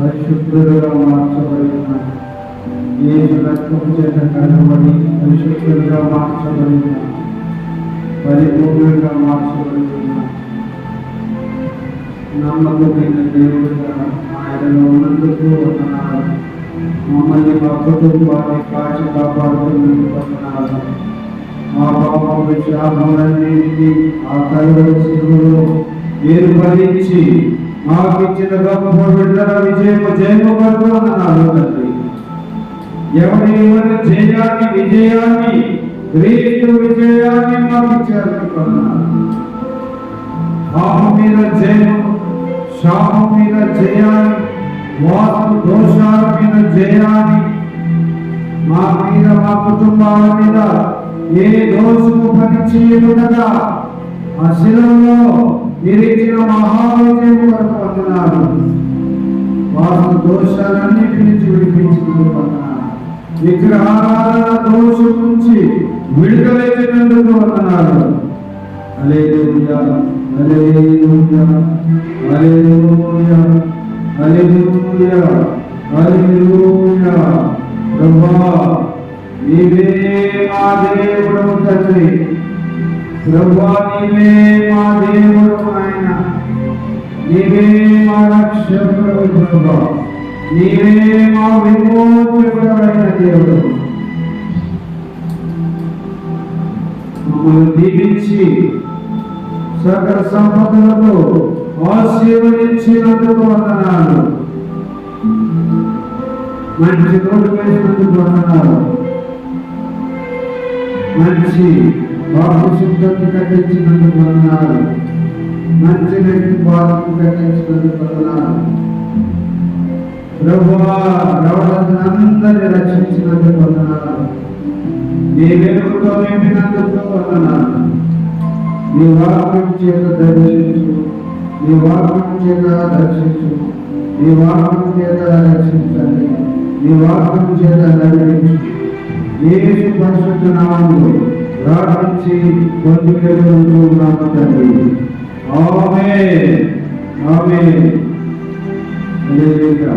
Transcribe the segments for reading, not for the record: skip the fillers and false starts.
పరిశుద్ధులుగా మార్చబడిన యేసు రక్తము చేత కడగబడి పరిశుద్ధులుగా మార్చబడిన పరిపూర్ణంగా మార్చబడిన నమ్మకమైన దేవుడుగా ఆయనలో ఉన్నందుకు వందనాలు. మమ్మల్ని మా కుటుంబాన్ని కాచి కాపాడుతున్నందుకు వందనాలు. మా పాప శాపములన్నింటినీ ఆ కలువరి శిలువలో మీరు భరించి మాకిచ్చిన గొప్ప బిడ్డల జయము కొరకు వందనాలు తండ్రి. ఎవరి జయాన్ని విజయాన్ని క్రీస్తు విజయాన్ని మాకు ఇచ్చారు. పాపం మీద జయం, శాపం మీద జయాన్ని, వాస్తు దోషాల మీద జయాన్ని, మా మీద మా కుటుంబాల మీద ఏ దోషము పనిచేయకుండా ఆ శిలువలో మీరు ఇచ్చిన మహావిజయం కొరకు వందనాలు. వాస్తు దోషాలన్నిటి నుంచి విడిపించినందుకు వందనాలు. విగ్రహారాధన దోషం నుంచి విడుదలైనందుకు వందనాలు. హల్లెలూయా, హల్లెలూయా, హల్లెలూయా, హల్లెలూయా, హల్లెలూయా. ప్రభువా, నీవే మా దేవుడు తండ్రి. ప్రభువా, నీవే మా దేవుడు ఆయన. నీవే మా రక్షకుడు ప్రభువా. నీవే మా విమోచకుడైన దేవుడు. మమ్మల్ని దీవించి సకల సంపదలతో ఆశీర్వదించినందుకు వందనాలు. మంచి రోడ్డు వేసినందుకు వందనాలు. మంచి బాబు శుద్ధి కట్టించినందుకు వందనాలు. మంచి వ్యక్తి బాధకు కట్టించినందుకు వందనాలు. ప్రభువా, అందరిని రక్షించినందుకు వందనాలు. నీ వెలుగుతో నింపినందుకు వందనాలు. నీ వాక్యం చేత దర్శించు, నీ వాక్యం చేత దర్శించు, నీ వాక్యం చేత రక్షించండి, నీ వాక్యం చేత నడిపించు. యేసు పరిశుద్ధ నామములో ప్రార్థించి పొందుకెళ్ళుతున్నాము తండ్రి. ఆమేన్, ఆమేన్. హల్లెలూయా.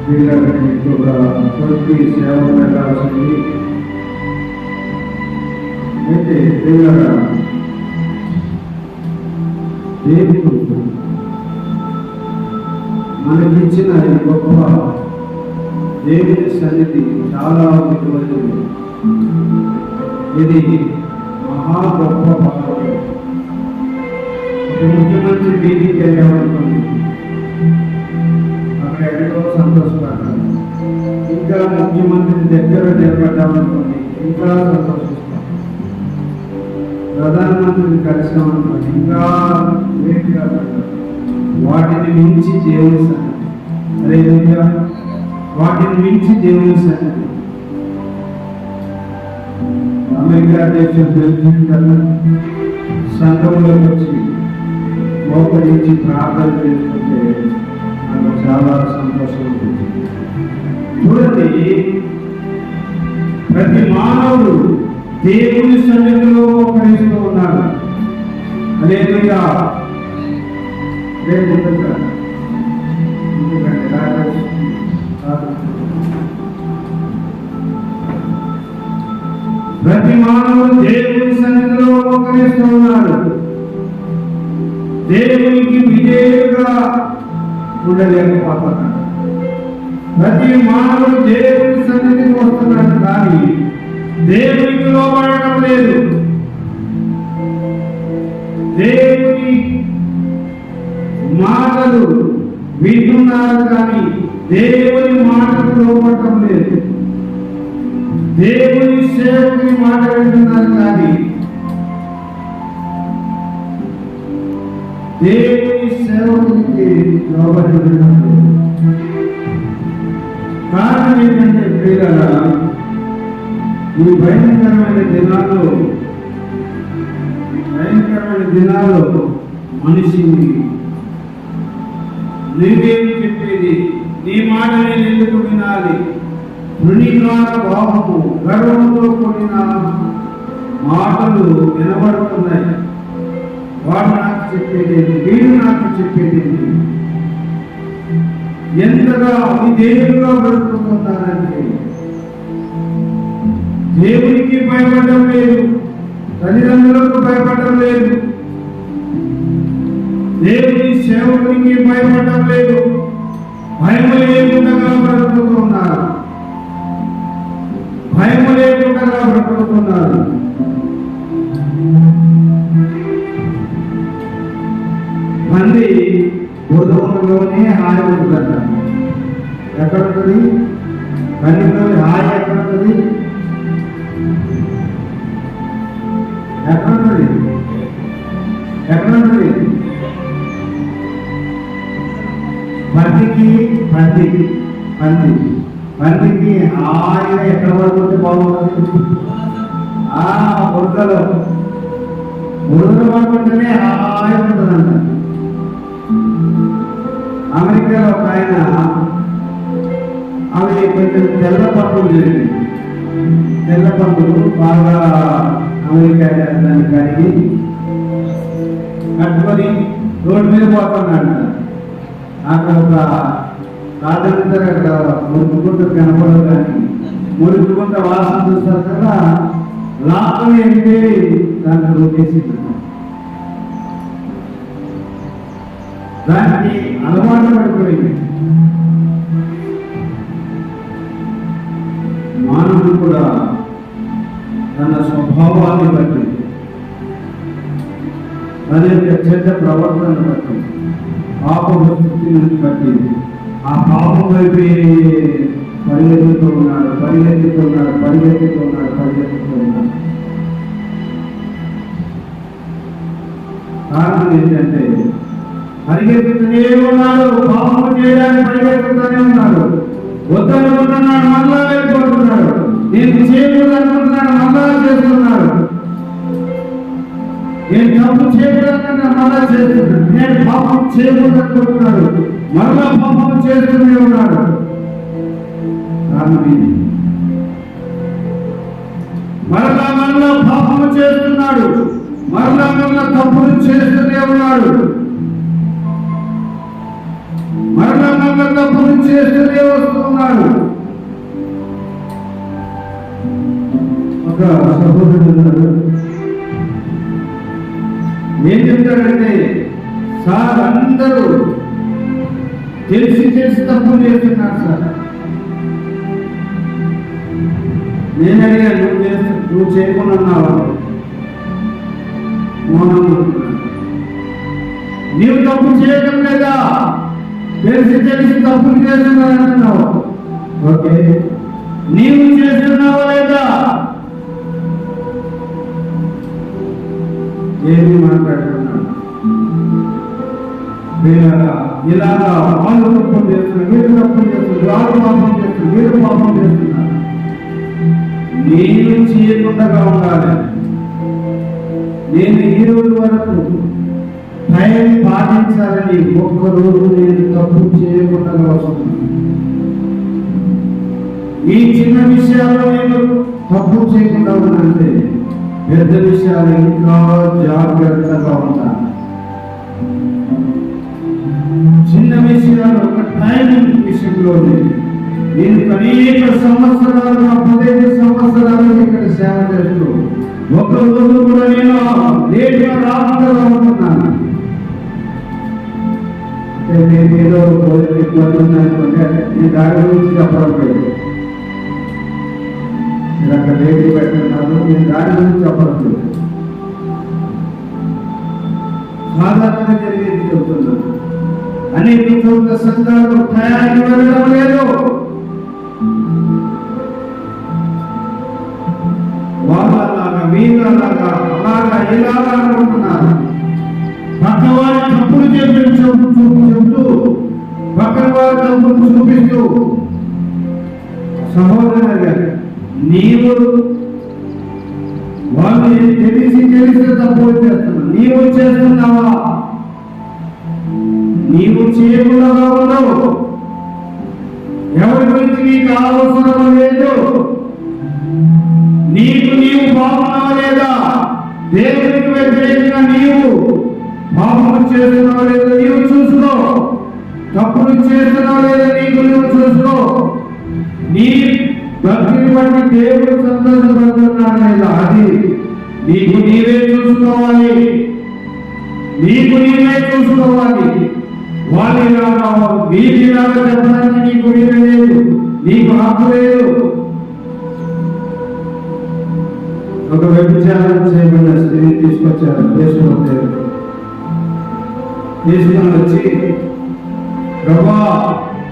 పిల్లలకి ఎక్కువగా కొద్ది సేవ పెట్టాల్సింది. అయితే పిల్లల దేవుడు మనకిచ్చిన ఈ గొప్ప దేవుని సన్నిధి చాలా విలువైనది. ఇది మహా గొప్ప భాగం. ముఖ్యమంత్రి వీధికి వెళ్ళామనుకోండి, అక్కడ ఎంతో సంతోషపడతారు. ఇంకా ముఖ్యమంత్రి దగ్గర నిలబడ్డామనుకోండి, ఇంకా సంతోషిస్తాం. ప్రధానమంత్రిని కలిసామనుకోండి, ఇంకా వేడిగా పడతారు. వాటిని మించి దేవుని సన్నిధి, హల్లెలూయా, వాటిని మించి దేవుని సన్నిధి. అమెరికా దేశం తెలుసుకుంటారు, సంఘంలోకి వచ్చి మోకరించి ప్రార్థన చేసుకుంటే నాకు చాలా సంతోషం ఉంటుంది. చూడండి, ప్రతి మానవుడు దేవుని సన్నిధిలో మోకరిస్తూ ఉన్నాడు. హల్లెలూయా. ప్రతి మానవుడు దేవుని సన్నిధిలో మోకరిస్తూ ఉన్నాడు. దేవునికి విధేయుగా ఉండలేకపోతున్నాడు. ప్రతి మానవుడు దేవుని సన్నిధికి వస్తున్నాడు, కానీ దేవునికి లోబడటం లేదు. దేవుని మాటలు వింటున్నారు, కానీ దేవుని మాటకు లోబడటం లేదు. దేవుని సేవకుని మాట వింటున్నారు, కానీ దేవుని సేవకునికి లోబడి ఉండటం లేదు. కారణం ఏంటంటే ప్రియులారా, ఈ భయంకరమైన దినాల్లో మనిషిని నీవేమి చెప్పేది, నీ మాట నేను ఎందుకు వినాలి, తృణీకార భావము, గర్వంతో కూడిన మాటలు వినబడుతున్నాయి. వాడు నాకు చెప్పేది, వీడు నాకు చెప్పేది, ఎంతగా విధేయులుగా బ్రతుకుతున్నారంటే దేవునికి భయపడడం లేదు, తల్లిదండ్రులకు భయపడడం లేదు, దేవుని సేవకునికి భయపడడం లేదు, భయం లేకుండా బ్రతుకుతున్నారు, భయం లేకుండా బ్రతుకుతున్నారు. మంది బుధంలోనే హాయి ఉంటుందంట. ఎక్కడ ఉంటుంది? కన్నులో హాయి ఎక్కడ ఉంటుంది? ఎక్కడ ఉంటుంది? ఎక్కడ ఉంటుంది? పందికి హాయిగా ఎక్కడ పడుకుంటే బాగుంటుంది? బురదలో పడుకుంటేనే హాయి ఉంటుందంట. అమెరికాలో ఒక ఆయన అవి కొంచెం తెల్ల పంపులు జరిగింది. తెల్ల పంపులు బాగా అమెరికా దాన్ని కడిగి కట్టుకొని రోడ్డు మీద పోతున్నాడు. అక్కడ ఒక రాజంతా అక్కడ మురుగుకుంట కనపడదు, కానీ మురుగుకుంట వాసన చూస్తారు కదా, లాభం ఏంటి దాంట్లో రూపేసి దానికి అలవాటు పడిపోయింది. మానవుడు కూడా తన స్వభావాన్ని బట్టి, తన యొక్క చెడ్డ ప్రవర్తన బట్టి, పాప స్థితిని బట్టి ఆ పాపం వైపు పరిగెత్తుతూ ఉన్నాడు. కారణం ఏంటంటే పరిగెత్తుతూనే ఉన్నాడు, పాపం చేయడానికి పరిగెత్తుతూనే ఉన్నాడు. వద్దనుకుంటున్నాడు, మళ్ళా వెళ్ళిపోతున్నాడు. నేను చేయకూడదు అనుకుంటున్నాడు, మళ్ళా చేస్తున్నాడు. నేను తప్పు చేయకూడదు మళ్ళా చేస్తున్నాడు. నేను పాపం చేయకూడదు అనుకుంటున్నాడు, మళ్ళా పాపం చేస్తూనే ఉన్నాడు. కారణం ఇది. మళ్ళా పాపం చేస్తున్నాడు, మళ్ళా తప్పులు చేస్తూనే ఉన్నాడు. మరణ తప్పులు చేస్తూనే వస్తున్నాడు. ఒక సహోదరుడు ఏం చెప్తాడంటే, సార్ అందరూ తెలిసి తప్పులు చేస్తున్నారు సార్. నేను అడిగాను, నువ్వు చేయకుండా ఉన్నావా? నీవు తప్పు చేయడం లేదా? తెలిసి తప్పులు చేస్తున్నావు. ఓకే, నీవు చేస్తున్నావా లేదా? ఏమి మాట్లాడుతున్నాడు? ఇలాగా వాళ్ళు తప్పులు చేస్తున్నారు, మీరు తప్పులు చేస్తున్నారు, వాళ్ళు పాపం చేస్తున్నారు, మీరు పాపం చేస్తున్నారు. నేను చేయకుండా ఉండాలి. నేను ఈ రోజు వరకు టైం పాటించాలని ఒక్కరోజు నేను తప్పు చేయకుండా వస్తున్నాను. ఈ చిన్న విషయాల్లో నేను తప్పు చేయకుండా ఉన్నానంటే పెద్ద విషయాలు ఇంకా జాగ్రత్తగా ఉంటాను. చిన్న విషయాలు ఒక టైం విషయంలోనే నేను అనేక సంవత్సరాలు 15 సంవత్సరాలు ఇక్కడ సేవ చేస్తూ ఒక రోజు కూడా నేను లేట్గా రాకుండా ఉంటున్నాను. నేను ఏదో అనుకుంటే నేను దాని గురించి చెప్పడం లేదు. నేను అక్కడ లేట్ పెట్టుకున్నాను, నేను దాని గురించి చెప్పడం లేదు. సాధారణంగా జరిగేది చెబుతున్నాను. అనేక చోట్ల సంఘాలు తయారీ వెళ్ళడం లేదు. వాళ్ళలాగా వీళ్ళలాగా అలాగా ఇలాగా అనుకుంటున్నారు. పక్క వారి తప్పులు చెబుతూ పక్కన వారి తప్పులు చూపిస్తూ, సహోదరుడు నీవు వాళ్ళు తెలిసి తప్పులు చేస్తున్నావు. నీవు చేస్తున్నావా? నీవు చేయకుండా ఉండవు. ఎవరి గురించి నీకు ఆలోచన లేదు. నీవు పాపం లేదా? దేవునికి వ్యతిరేకంగా నీవు పాపం చేస్తున్నావు లేదా? నీవు చూసుకో. తప్పులు చేస్తున్నావు లేదా నీకు నువ్వు చూసుకో. నీ భక్తిని బట్టి దేవుడు సంతోషపడుతున్నాడు లేదా అది నీకు నీవే చూసుకోవాలి. నీకు నీవే చూసుకోవాలి. వాళ్ళలాగా వీరిలాగా చెప్పడానికి నీకు వీలు లేదు, నీకు హక్కు లేదు. ఒక వ్యభిచారం చేయబడిన స్త్రీని తీసుకొచ్చారు. తీసుకొని వచ్చి, ప్రభా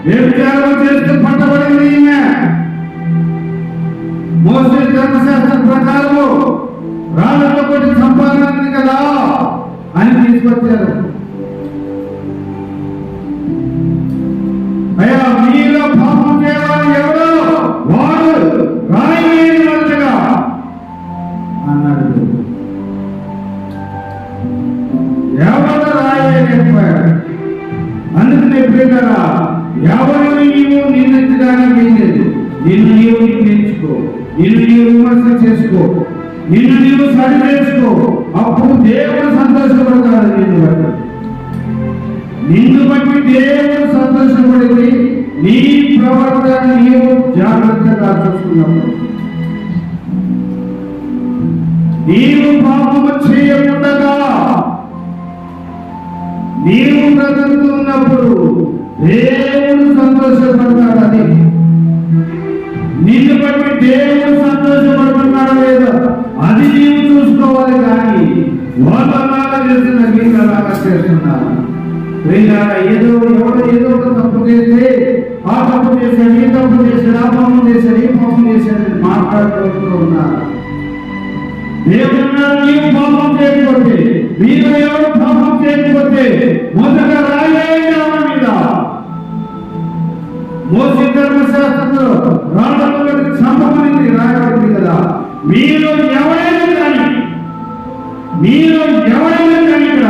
వ్యభిచారం చేస్తూ పట్టబడింది ఈమె, మోసే ధర్మశాస్త్రం ప్రకారము రాళ్ళతో కొట్టి సంపాదన కదా అని తీసుకొచ్చారు. అయ్యా మీలో పాపం చేయవాడు ఎవడో వాడు రాయి వేయవలసిగా అన్నాడు. ఎవరు రాయి వేయకపోయాడు. అందుకని ఎప్పుడైనా ఎవరిని నీవు నిందించడానికి వీల్లేదు. నిన్ను నీవు నిందించుకో, నిన్ను నీవు విమర్శ చేసుకో, నిన్ను నీవు సరి చేసుకో. అప్పుడు దేవుడు సంతోషపడతాడు. నిన్ను బట్టి దేవుడు సంతోషపడింది. నీ ప్రవర్తన నీవు జాగ్రత్తగా చూసుకున్నావు. నీవు పాపము చేయకుండా నీవు బ్రతుకుతున్నప్పుడు దేవుడు సంతోషపడతాడు. అది నిన్ను బట్టి దేవుడు సంతోషపడుతున్నాడు లేదా అది నీవు చూసుకోవాలి. కానీ వాళ్ళలాగా చేసిన వీళ్ళలాగా చేస్తున్నారు. ఏదో ఒక తప్పు చేస్తే ఆ తప్పు చేశాడు, ఈ తప్పు చేశాడు, ఆ పాపం చేశాడు, ఈ పాపం చేశాడు మాట్లాడుతూ ఉన్నారు. దేవుడు నీవు పాపం చేయకపోతే, మీరు ఎవరు పాపం చేయకపోతే మొదట రాయేయండి ఆమె మీద. మోసే ధర్మశాస్త్రంలో రాళ్ళతో చంపమని రాయబడింది కదా. మీరు ఎవరైనా కానీ ఇక్కడ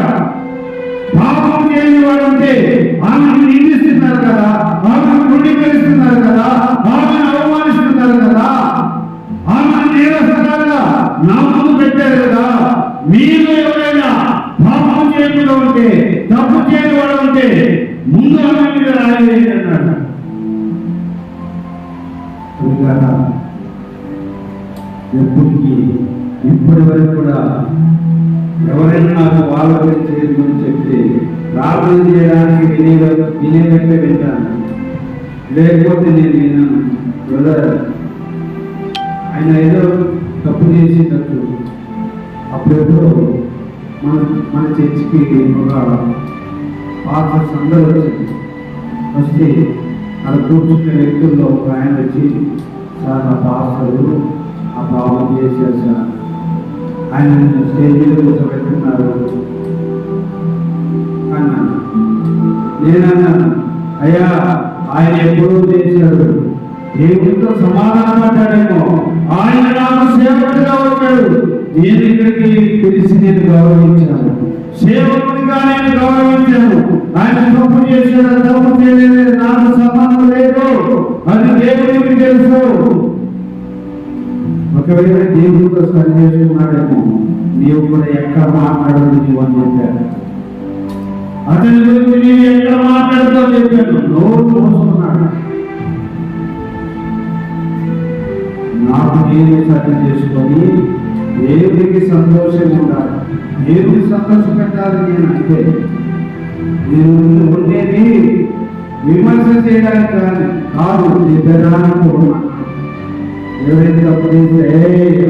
పాపం చేయని వాడు ఉంటే ఆమెను నిందిస్తున్నారు కదా, ఆమెను తృణీకరిస్తున్నారు కదా, ఆమెను అవమానిస్తున్నారు కదా, ఆమెను నేరస్తులుగా నా ముందు పెట్టారు కదా. మీరు ఎవరైనా పాపం చేయకుండా ఉంటే, తప్పు చేయని వాడు ఉంటే ముందు ఆమె మీద రాయేయండి అన్నాడు. ఇప్పటి వరకు కూడా ఎవరైనా నాకు వాళ్ళ చేయమని చెప్తే ప్రార్థన చేయడానికి వినేటట్లే వింటాను, లేకపోతే నేను విన్నాను. బ్రదర్ ఆయన ఏదో తప్పు చేసినట్టు అప్పుడెప్పుడు మన చర్చికి ఒక పాస్టర్స్ అందరూ వస్తే అలా కూర్చున్న వ్యక్తుల్లో ఒక ఆయన వచ్చి, సార్ నా పాస్టరు ఆ పాపం చేశారు సార్, ఆయన స్టేజ్ మీద కూర్చోబెట్టుకున్నారు అన్నాను. నేనన్నాను, అయ్యా ఆయన ఎప్పుడూ చేశాడు, దేవుడితో సమాధానపడ్డాడేమో, ఆయన నాకు సేవకుడిగా వచ్చాడు, నేను ఇక్కడికి పిలిచి నేను గౌరవించాను, సేవకుడిగా నేను గౌరవించాను. ఆయన తప్పు చేశాడు, తప్పు చేయలేదు, నాకు సంబంధం లేదు, అది దేవుడికి తెలుసు. ఒకవేళ దేవుడితో సరి చేసుకున్నాడేమో, నీవు కూడా ఎక్కడ మాట్లాడదు నీవు అని చెప్పాను. అతని గురించి నీవు ఎక్కడ మాట్లాడుతావు చెప్పాను. నోరు మోసుకున్నాడు. నాకు నేను సరి చేసుకొని దేవుడికి సంతోషం ఉండాలి, దేవుడికి సంతోషం పెట్టాలి. నేను అంటే నేను ఉండేది విమర్శ చేయడానికి కాదు, నిద్రడానికి ఉన్నాను. ఎవరైతే తప్పు చేస్తే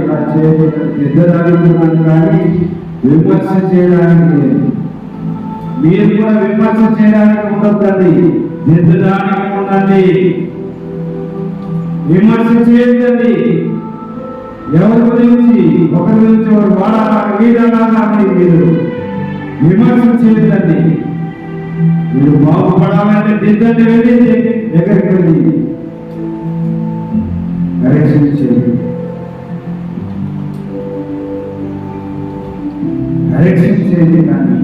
అలా చేయకూడదు నిద్రదానికి కానీ విమర్శ చేయడానికి లేదు. మీరు కూడా విమర్శ చేయడానికి ఉండొద్దండి, నిద్రదానికి ఉండండి. విమర్శ చేయొద్దండి. ఎవరి గురించి ఒకరి గురించి వాడాలా వీడాలా మీరు విమర్శ చేయొద్దండి. మీరు బాగుపడాలంటే దిద్దండి, వెళ్ళి దగ్గరికి వెళ్ళి కరెక్షన్ చేయండి. కరెక్షన్ చేయండి, కానీ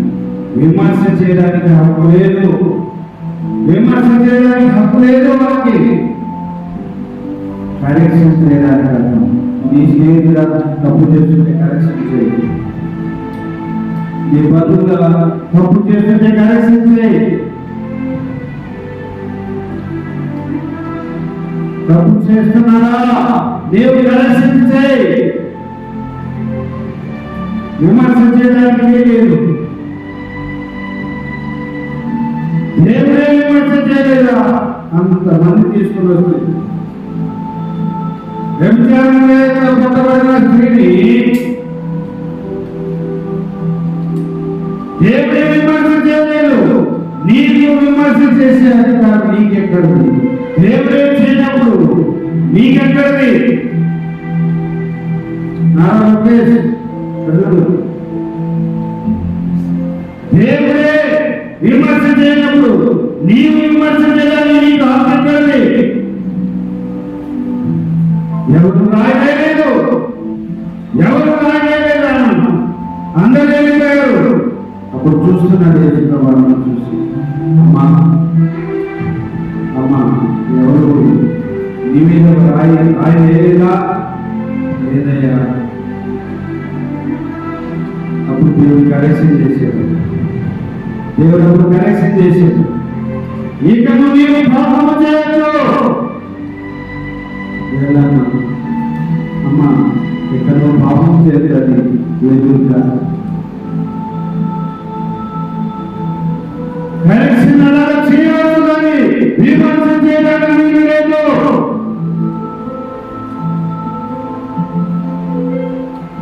విమర్శ చేయడానికి హక్కు లేదు. విమర్శ చేయడానికి హక్కు లేదు వాళ్ళకి. కరెక్షన్ చేయడానికి అర్థం, నీ స్నేహితుల తప్పు చేస్తుంటే కరెక్షన్ చేయండి, నీ బంధువుల తప్పు చేస్తుంటే కరెక్షన్ చేయి. తప్పు చేస్తున్నాడా దేవుడు కరెక్షన్ విమర్శ చేయడానికి లేదు. దేవుడే విమర్శ చేయలేదా? అంతమంది తీసుకుని వస్తుంది. వ్యభిచారంలో పట్టబడిన స్త్రీని దేవుడే విమర్శ చేయలేదు. నీకు విమర్శ చేసే అధికారం నీకెక్కడిది? దేవుడే చేయనప్పుడు నీకెక్కడిది? దేవుడే విమర్శ చేయనప్పుడు నీవు విమర్శ చేయాలి. నీకు ఆసక్తి ఎవరు రాయలేదు, ఎవరు రాయలేదు, అందరూ వెళ్ళిపోయారు. అప్పుడు చూస్తున్నాడు వాళ్ళని చూసి, అమ్మా అమ్మా ఎవరు నీ మీద ఆయన లేదా? లేదయ్యా. అప్పుడు దేవుడు కరెక్షన్ చేశాడు. దేవుడు అప్పుడు కరెక్షన్ చేశాడు. ఇక నీవు పాపము చేయొద్దు. అమ్మా ఇక్కడ నువ్వు పాపం చేస్తే అది ఎదురుగా కరెక్షన్ అలా చేయవచ్చు, కానీ విమర్శ చేయడానికి లేదు.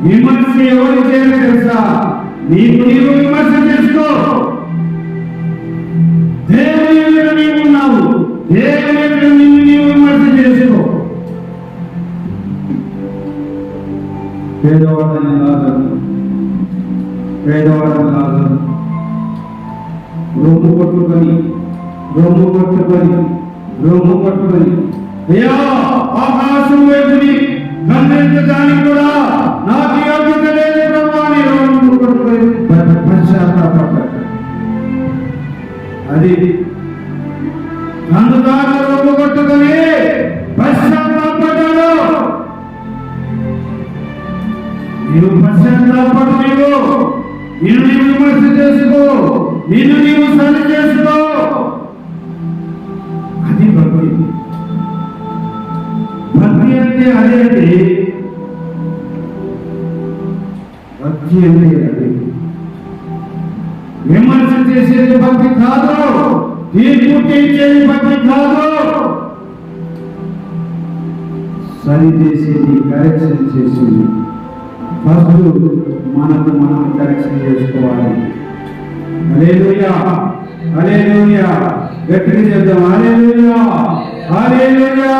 విమర్శ ఎవరు చేయాలి తెలుసా? నీకు నీవు విమర్శ చేసుకో. దేవుని మీద నీవు ఉన్నావు, దేవుని మీద నీవు విమర్శ చేసుకో. పేదవాడని లాజరు రొమ్ము కొట్టుకొని అయ్యా ఆకాశం వైపుని గమనించడానికి కూడా నాకు యోగ్యత లేదు ప్రభు అని రొమ్ము కొట్టుకొని పశ్చాత్తాపడ్డాడు. అది నన్ను దాకా రొమ్ము కొట్టుకొని పశ్చాత్తాపడ్డాడు. నీవు పశ్చాత్తాపడు. నీవు విమర్శ చేసుకో, నీవు సరి చేసుకో. అది భక్తి. భక్తి అంటే అదేంటి? భక్తి అంటే అది విమర్శ చేసేది భక్తి కాదు, తీర్పు తీర్చేది భక్తి కాదు, సరి చేసేది, కరెక్షన్ చేసేది. ఫస్ట్ మనం కరెక్షన్ చేసుకోవాలి. హల్లెలూయా, హల్లెలూయా. గట్టిగా చెప్దాం, హల్లెలూయా, హల్లెలూయా,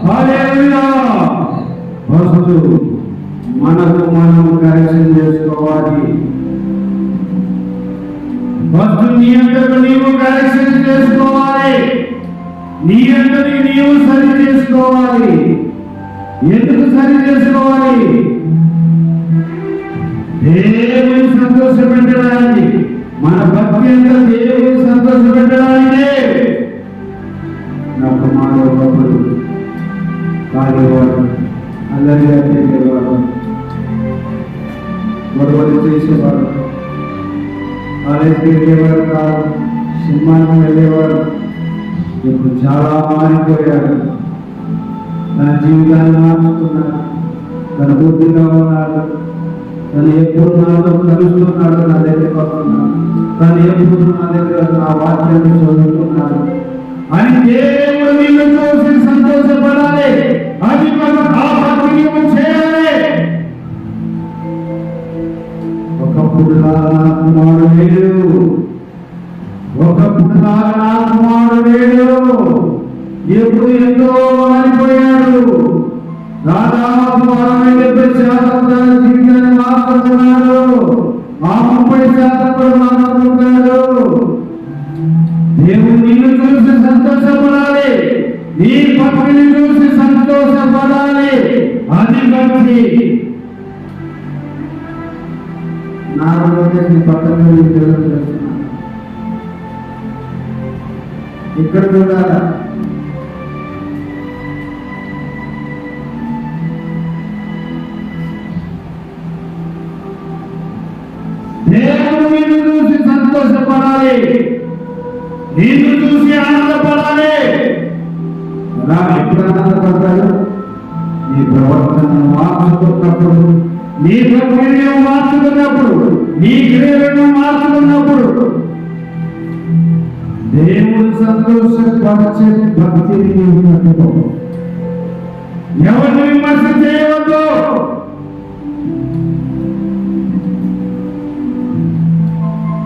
హల్లెలూయా. ఫస్ట్ మనం కరెక్షన్ చేసుకోవాలి. ఫస్ట్ నీ అంతకు నీవు కరెక్షన్ చేసుకోవాలి. నీ అంతని నీవు సరి చేసుకోవాలి. ఎందుకు సరి చేసుకోవాలి? దేవుని సంతోషపెట్టడానికి. మన భక్తి అంతా దేవుని సంతోషపెట్టడానికే. నా కుమారుడు ఒకప్పుడు తాగేవాడు, అల్లరిగా తిరిగేవాడు, గొడవలు చేసేవాడు, కాలేజీకి వెళ్ళేవాడు కాదు, సినిమాకి వెళ్ళేవాడు. ఇప్పుడు చాలా మారిపోయాడు. తన జీవితాన్ని మార్చుకున్నాడు. తన బుద్ధిగా ఉన్నాడు. తను ఎప్పుడు నాతో కలుస్తున్నాడు, నా దగ్గరికి వస్తున్నాడు. తను ఎప్పుడు నా దగ్గర నా వాక్యాన్ని చదువుతున్నాడు అని దేవుడు నిన్ను చూసి సంతోషపడాలి. అది మనం ఆ భక్తిని చేయాలి. ఒకప్పుడు నా కుమారుడు లేడు, ఒకప్పుడు నా కుమారుడు లేడు. ఎప్పుడు ఎంతో మారిపోయాడు. దాదాపు 60-70% జీవితాన్ని మార్చుకున్నాడు. ఆ 30% కూడా మార్చుకుంటాడు. దేవుడు నిన్ను చూసి సంతోషపడాలి. నీ భక్తిని చూసి సంతోషపడాలి. అది భక్తి. నాలుగు పక్కన ఇక్కడ చూడాలా? దేవుడు నిన్ను చూసి సంతోషపడాలి, నిన్ను చూసి ఆనందపడాలి. ఎలా ఎప్పుడు ఆనందపడతారు? నీ ప్రవర్తనను మార్చుకున్నప్పుడు, నీ ప్రక్రియను మార్చుకున్నప్పుడు, నీ క్రియలను మార్చుకున్నప్పుడు దేవుడు సంతోషపరిచే భక్తిని నీవు కట్టుకో. ఎవరిని విమర్శ చేయవద్దు.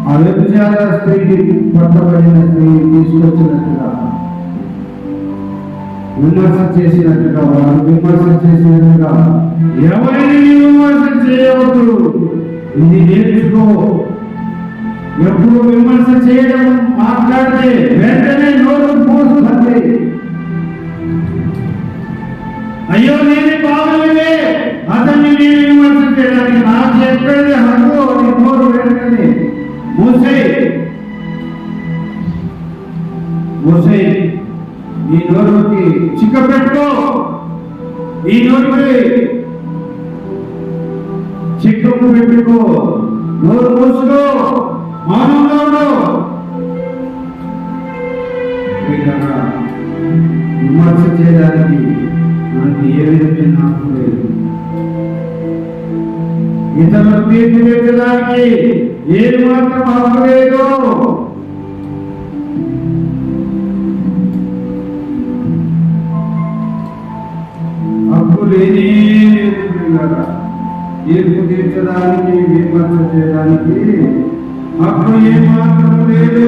ఆ వ్యభిచార స్త్రీకి పట్టబడిన స్త్రీ తీసుకొచ్చినట్టుగా విమర్శ చేసినట్టుగా, వారు విమర్శ చేసినట్టుగా ఎవరిని విమర్శ చేయవద్దు. ఇది నేర్చుకో. ఎప్పుడు విమర్శ చేయడం మాట్లాడితే వెంటనే నోరు మూసుకుంది. అయ్యో నేనే బాగుంది, అతన్ని నేను విమర్శ చేయడానికి నాకు ఎక్కడిది హక్కు అని నోరు వెంటనే మూసే. ఈ నోరుకి చిక్క పెట్టుకో. ఈ నోరుకి చిక్కము పెట్టుకో. నోరు మూసుకో. మౌనంగా ఉండు. విమర్శ చేయడానికి మనకి ఏ విధమైన హక్కు లేదు. ఇతరులు తీర్పు పెట్టడానికి ఏది మాత్రం హక్కు లేదు. హక్కు లేనే లేదు. తీర్పు తీర్చడానికి, విమర్శ చేయడానికి హక్కు ఏమాత్రం లేదు.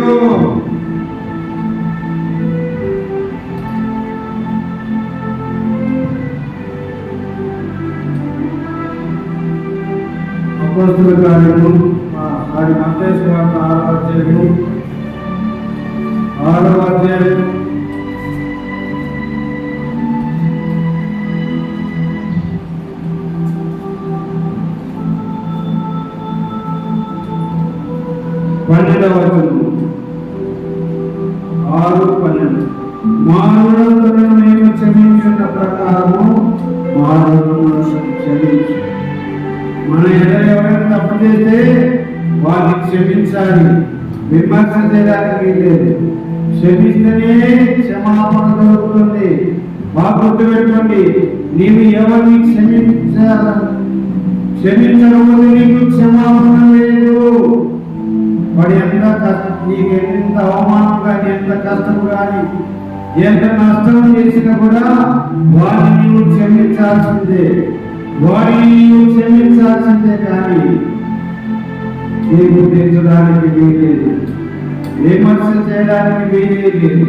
అపోస్తలుల కార్యము మత్తయి సువార్త 6వ అధ్యాయం 12వ వచనం. 6:12 మానవులను మేము క్షమించిన ప్రకారము మానవులను క్షమించు. మన ఎవరైనా తప్పు చేస్తే వారిని క్షమించాలి. విమర్శ చేయడానికి లేదు. క్షమిస్తేనే క్షమాపణ దొరుకుతుంది. బాగా గుర్తుపెట్టుకోండి. నీవు ఎవరిని క్షమించకపోతే నీకు క్షమాపణ లేదు. వాడు నీకు ఎంత అవమానం కానీ, ఎంత కష్టం కానీ, ఎంత నష్టం చేసినా కూడా వాడిని నీవు క్షమించాల్సిందే. వాడిని నీవు క్షమించాల్సిందే కానీ నీకు తీర్చడానికి వీలేదు. విమర్శ చేయడానికి వీలేదు.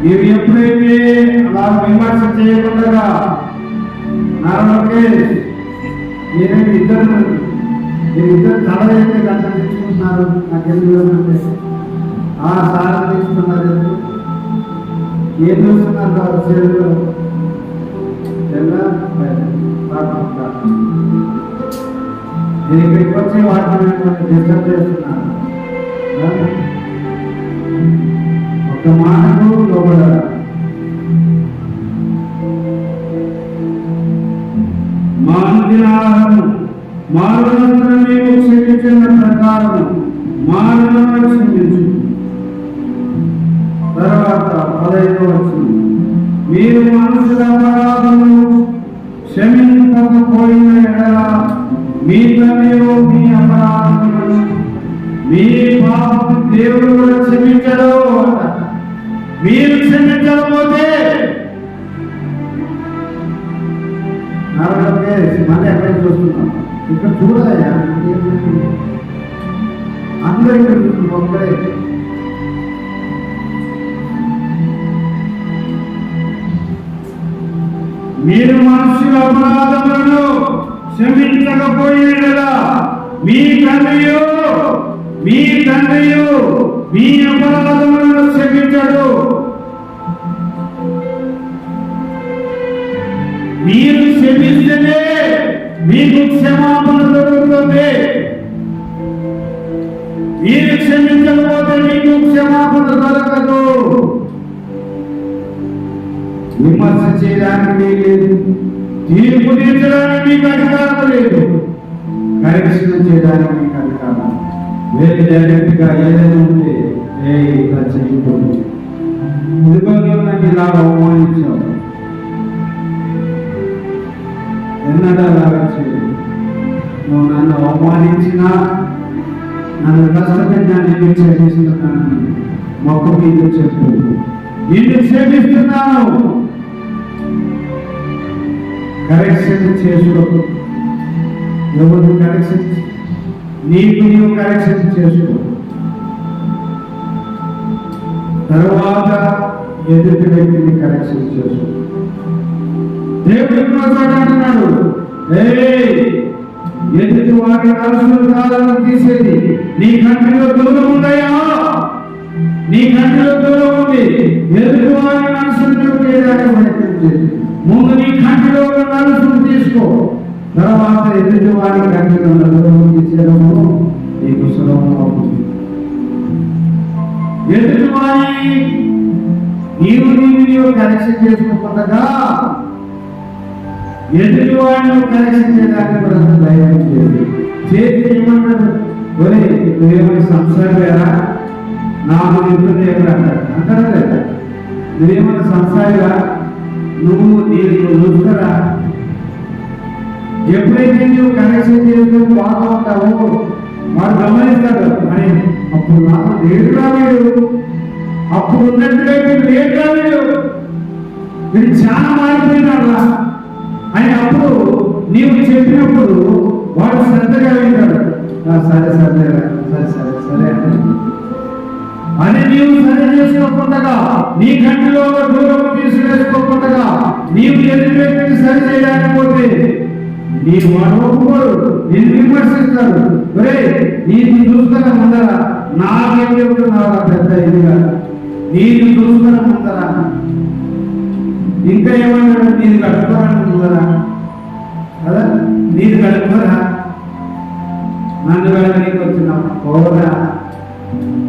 నీవు ఎప్పుడైతే అలా విమర్శ చేయకుండా ఇద్దరు తల అయితే గంట తీసుకుంటున్నారు. నాకెందుకు సార్ తీసుకున్నారు. ఏం చూస్తున్నారు చేతులు? నేను ఇక్కడికి వచ్చి వాటిని డిస్టర్బ్ చేస్తున్నాను. ఒక మాటకు లోపల మానవులను మేము క్షమించిన ప్రకారం మానవులను క్షమించు. తర్వాత 15వ వచనం. మీరు మనుషుల అపరాధములను క్షమించకపోయిన ఎడల మీ తండ్రియు మీ అపరాధములను మీ పాపం దేవుడు కూడా క్షమించడు. మీరు క్షమించకపోతే మళ్ళీ ఎక్కడ చూస్తున్నాం. ఇక్కడ చూడదయ్యా, అందరూ ఇక్కడ చూస్తున్నాం. ఒక్కడే మీరు మనుషుల అపరాధములను క్షమించకపోయేలా మీ తండ్రియు మీ అపరాధములను క్షమించడు. మీరు క్షమిస్తేనే మీకు క్షమాపణ దొరుకుతుంది. మీరు క్షమించకపోతే మీకు క్షమాపణ దొరకదు. విమర్శ చేయడానికి లేదు. తీర్పు తీర్చడానికి మీకు అధికారం లేదు. కరెక్షన్ చేయడానికి మీకు అధికారం. వేరే డైరెక్ట్గా ఏదైనా ఉంటే ఇలా చేయకూడదు. ఇదిగో నాకు మొక్క మీద చెప్పు, నిన్ను క్షమిస్తున్నాను. కరెక్షన్ చేసుకో. ఎవరు కరెక్షన్? నీకు నీవు కరెక్షన్ చేసుకో. తర్వాత ఎదుటి వ్యక్తిని కరెక్షన్ చేసుకో. దేవుడు అంటున్నాడు, ఎదుటి వారి మనసులు కాలను తీసేది నీ కంటిలో దూరం ఉన్నాయా? నీ కంటిలో దూరం ఉంది. ఎదుటి వారి మనసులు చేయడానికి ప్రయత్నం చేసి ముందు నీ కంటిలో ఉన్న మనసును తీసుకో. తర్వాత ఎదుటి వారి కంటిలో దూరం తీసేయడము నీకు సులభం అవుతుంది. ఎదుటి వారి నీవు కరెక్షన్ చేసుకోకుండా ఎదుటి వాడిని కరెక్షన్ చేయడానికి ప్రజలు ధైర్యం చేయాలి. చేతి ఏమంటాడు? ఒరే నువ్వేమైనా సంసారిగా, నాకు నిపుణులు ఏమంటారు అంటారా లేదా? నువ్వేమైనా సంసారిగా, నువ్వు నీకు చూస్తారా? ఎప్పుడైతే నువ్వు కరెక్షన్ చేసుకుని బాగా ఉంటావో వాడు గమనిస్తాడు. అని అప్పుడు నాకు లేడు రాలేడు, అప్పుడు ఉన్నట్టుగా లేడు రాలేడు, వీడు చాలా మారిపోయినాడు అని అప్పుడు నీవు చెప్పినప్పుడు వాడు శ్రద్ధగా వింటాడు. సరే సరే సరే సరే సరే అని నీవు సరి చేసుకోకుండా, నీ కంటిలో దూరం తీసుకువేసుకోకుండా నీవు ఎదుటి వ్యక్తిని సరి చేయడానికి పోతే నీ వాడు ఒప్పుకోడు, నిన్ను విమర్శిస్తాడు. ఒరే నీకు చూసుకున్న ముందర నాకేం చెప్తున్నావు పెద్ద ఇదిగా, నీకు చూసుకున్న ముందర ఇంకా ఏమన్నాడు? నీది కట్టుకోరా కదా, నీది కట్టుకోరా, నన్ను వెళ్ళడానికి వచ్చిన పోరా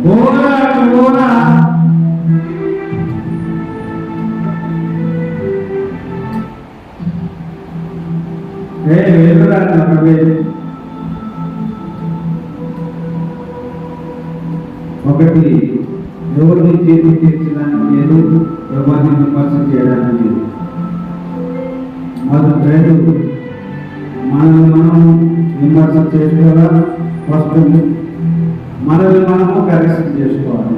పోరా పోరా. వెళ్ళరా ఒకటి ఎవరిని చేతి తీర్చడానికి లేదు, ఎవరిని విమర్శ చేయడానికి లేదు. మొదటి రెండు మనం విమర్శ చేసుకోవాలా, ఫస్ట్ మనల్ని మనము కరెక్షన్ చేసుకోవాలి.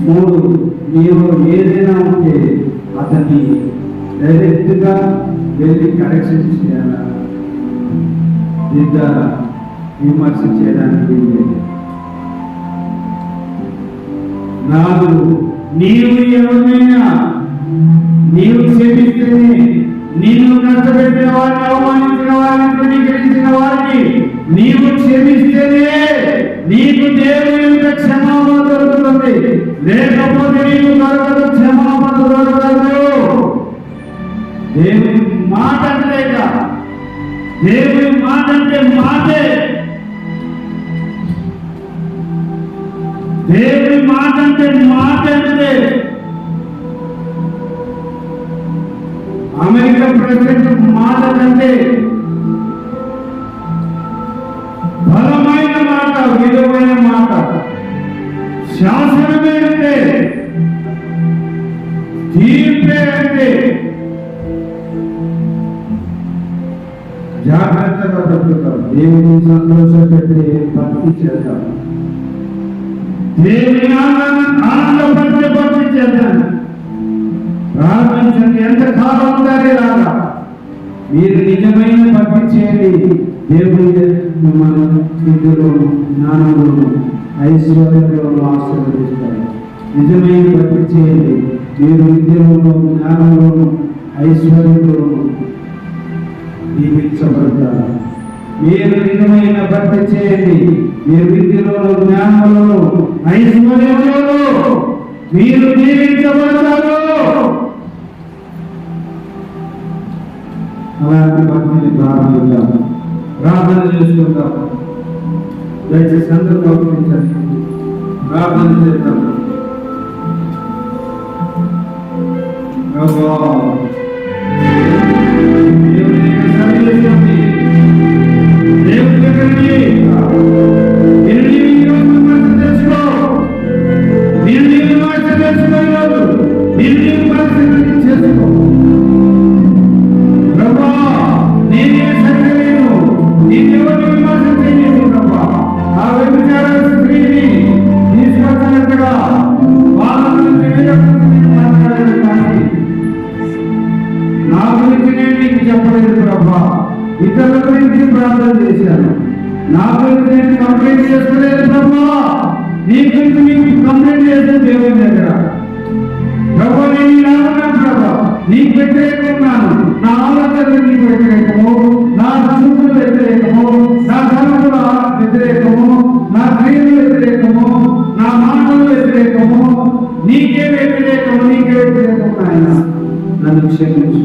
మూడు, నీవు ఏదైనా ఉంటే అతన్ని డైరెక్ట్గా వెళ్ళి కరెక్షన్ చేయాలా, దిద్దాలా, విమర్శ చేయడానికి లేదు. నాలుగు, నీవు ఎవరినైనా నీవు క్షమిస్తేనే, నిన్ను కష్టపెట్టిన వారిని, అవమానించిన వారిని, తృణీకరించిన వారిని నీవు క్షమిస్తేనే నీకు దేవుని క్షమాపణ దొరుకుతుంది. లేకపోతే నీకు దొరకదు, క్షమాపణ దొరకదు. దేవుని మాట అంటే దేవుని మాట అంటే మాటే. దేవుని మాట అంటే మాట అంటే అమెరికా ప్రెసిడెంట్ మాట కంటే బలమైన మాట, విలువైన మాట శాసనమే అంటే, తీర్పే అంటే. జాగ్రత్తగా బ్రతుకుతాం, దేవుని సంతోషపెట్టి భక్తి చేద్దాం, దేవుని ఆనందపరిచే భక్తి చేద్దాం. ప్రారంభించండి, ఎంత కాలం ఉండాలి రాగా మీరు నిజమైన భక్తి చేయండి. దేవుని మిమ్మల్ని విద్యలో, జ్ఞానంలోను, ఐశ్వర్యంలోను ఆశీర్వదిస్తారు. నిజమైన భక్తి చేయండి, మీరు విద్యలోను, జ్ఞానంలోను, ఐశ్వర్యంలోను దీవించబడతారు. మీరు నిజమైన భక్తి చేయండి, మీరు విద్యలోను, జ్ఞానంలోను, ఐశ్వర్యంలోను మీరు దీవించబడతారు. అలాంటి భక్తిని ప్రారంభిద్దాం, ప్రార్థన చేసుకుందాం. దయచేసి అందరూ గౌరవించండి, ప్రార్థన చేద్దాం. దేవుని దగ్గరికి ఆ వ్యభిచార స్త్రీని తీసుకొచ్చినట్టుగా నా గురించి నేను కంప్లైంట్ చేసుకోలేదు ప్రభా, నీ గురించి నీకు కంప్లైంట్ చేస్తే దేవుని దగ్గర ప్రభా నేను ఇలాగున్నాను ప్రభా, నీకు వ్యతిరేకున్నాను, నా ఆలోచనలు నీకు వ్యతిరేకము, నా చూపులు వ్యతిరేకము, నా తలంపుల వ్యతిరేకము, నా క్రియలు వ్యతిరేకము, నా మాటలు వ్యతిరేకము, నీకే వ్యతిరేకము, నీకే వ్యతిరేకము. ఆయన నన్ను క్షమించు,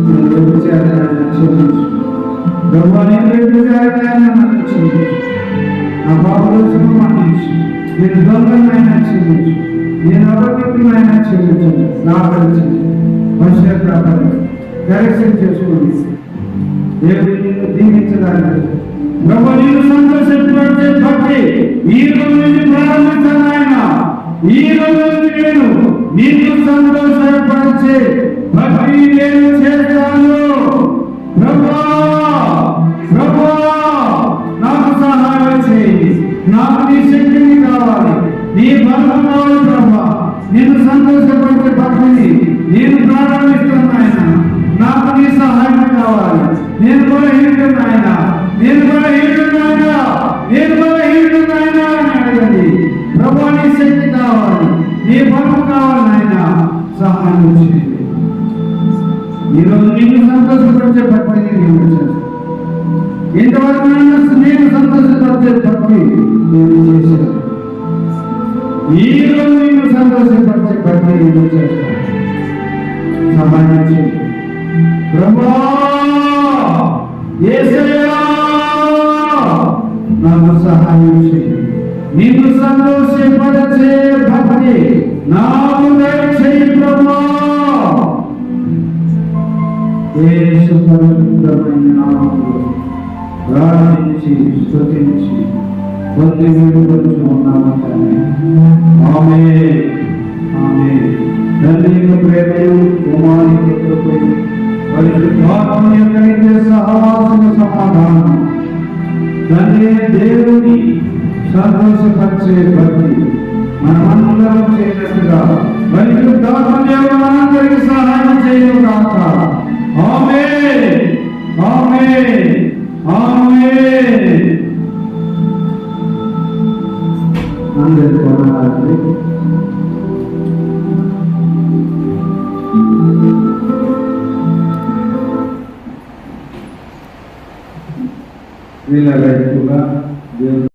నన్ను క్షమించు ప్రభా, నేను నన్ను క్షమించు, నా పాపలు మన్నించు, నేను దొంగలైనా క్షమించు, నేను అబద్ధికులైనా క్షమించు, నా పరిచయం పశ్చాత్తాపడి కరెక్షన్ చేసుకుని దేవుడు నిన్ను దీవించడానికి ప్రభు నిన్ను సంతోషపరిచే భక్తి ఈ రోజు నుంచి ప్రారంభించాను. ఆయన ఈ రోజు నుంచి నేను నిన్ను సంతోషపరిచే భక్తి నేను చేస్తాను. ప్రభా ప్రభా నాకు సహాయం చేయి, నాకు నీ శక్తిని కావాలి, నీ బలం కావాలి ప్రభా. నిన్ను సంతోషపరిచే భక్తిని నేను ప్రారంభిస్తున్నాను. ఆయన నాకు నీ సహాయం కావాలి. నేను కూడా హీడున్నాయన, నేను కూడా హీడున్నాయన, నేను కూడా హీడున్నాయన అని అడగండి. ప్రభా నీ శక్తి కావాలి, నీ బలం కావాలి, ఆయన సహాయం చేయండి. ఈరోజు నిన్ను సంతోషపరిచే భక్తిని నేను చేస్తాను. ఇంతవరకు నేను సంతోషపరిచే భక్తి నేను చేశాను. ఈరోజు నిన్ను సంతోషపరిచే భక్తి నేను చేస్తాను. సహాయం చేయండి ప్రభా. యేసయ్యా నాకు సహాయం చేయండి. నిన్ను సంతోషపరిచే భక్తి నాకు దయచేయి ప్రభా. యేసు పరిశుద్ధమైన నామములో ప్రార్థించి స్తుతించి పొంది వేడుకొనుచున్నాము తండ్రి. ఆమేన్ ఆమేన్. తండ్రి యొక్క ప్రేమయు కుమారుని యొక్క కృపయు పరిశుద్ధాత్మ యొక్క నిత్య సహవాసము సమాధానం తండ్రి దేవుని సంతోషపరిచే భక్తి మనమందరం చేసినట్టుగా పరిశుద్ధాత్మ దేవుడు మనందరికీ సహాయం చేయను గాక. ఆమేన్ ఆమేన్ ఆమేన్. అందరికీ వందనాలు. వీళ్ళ ఎక్కువగా